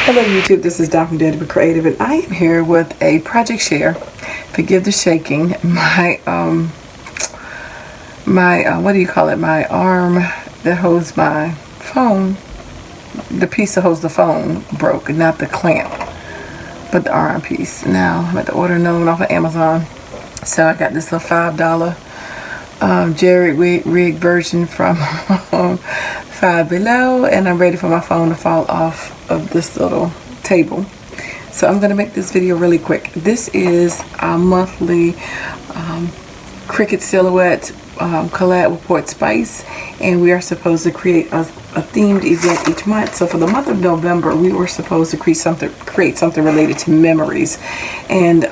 Hello YouTube, this is Dawn from DaretoBeCreative, and I am here with a project share. Forgive the shaking. My what do you call it? My arm that holds my phone, the piece that holds the phone broke, not the clamp, but the arm piece. Now I'm at the order known off of Amazon. So I got this little $5 Jerry rig version from Five Below, and I'm ready for my phone to fall off of this little table. So I'm going to make this video really quick. This is our monthly Cricut Silhouette Collab with Poetspice, and we are supposed to create a themed event each month. So for the month of November, we were supposed to create something related to memories, and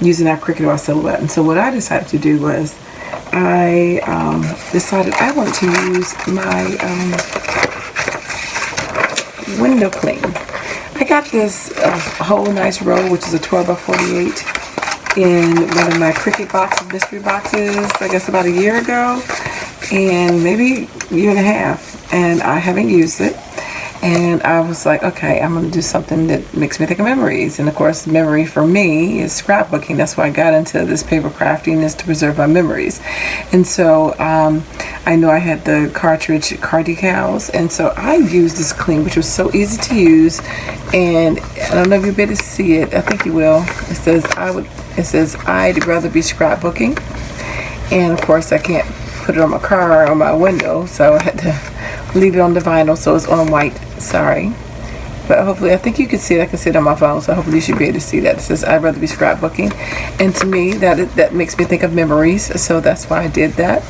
using our Cricut or Silhouette. And so what I decided to do was I decided I wanted to use my window cling. I got this whole nice roll, which is a 12 by 48, in one of my Cricut boxes, mystery boxes, I guess about a year ago, and maybe a year and a half, and I haven't used it. And I was like, okay, I'm going to do something that makes me think of memories. And of course, memory for me is scrapbooking. That's why I got into this paper crafting, is to preserve my memories. And so I know I had the cartridge car decals, and so I used this cling, which was so easy to use. And I don't know if you'll be able to see it. I think you will. It says I'd rather be scrapbooking. And of course, I can't put it on my car or on my window, so I had to leave it on the vinyl, so it's on white. Sorry, but hopefully, I think you can see it. I can see it on my phone, so hopefully you should be able to see that. It says I'd rather be scrapbooking, and to me that makes me think of memories, so that's why I did that.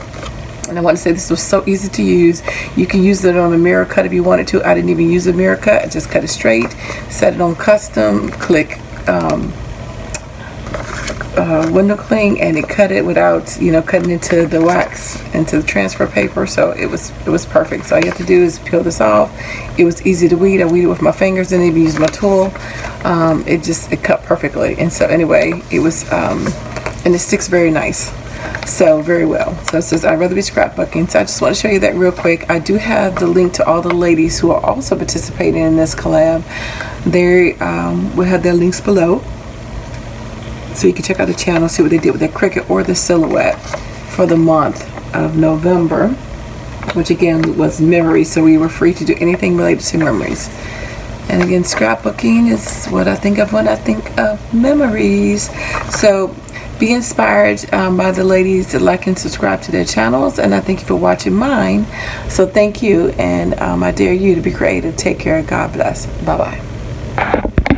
And I want to say this was so easy to use. You can use it on a mirror cut if you wanted to. I didn't even use a mirror cut. I just cut it straight, set it on custom, click window cling, and it cut it without, you know, cutting into the wax, into the transfer paper. So it was perfect. So all you have to do is peel this off. It was easy to weed. I weeded with my fingers, didn't even use my tool. It cut perfectly. And so anyway, it was and it sticks very nice, so very well. So it says I'd rather be scrapbooking. So I just want to show you that real quick. I do have the link to all the ladies who are also participating in this collab. They will have their links below, so you can check out the channel, see what they did with their Cricut or the Silhouette for the month of November, which again was memories. So we were free to do anything related to memories. And again, scrapbooking is what I think of when I think of memories. So be inspired by the ladies that like and subscribe to their channels, and I thank you for watching mine. So thank you, and I dare you to be creative. Take care. God bless. Bye bye.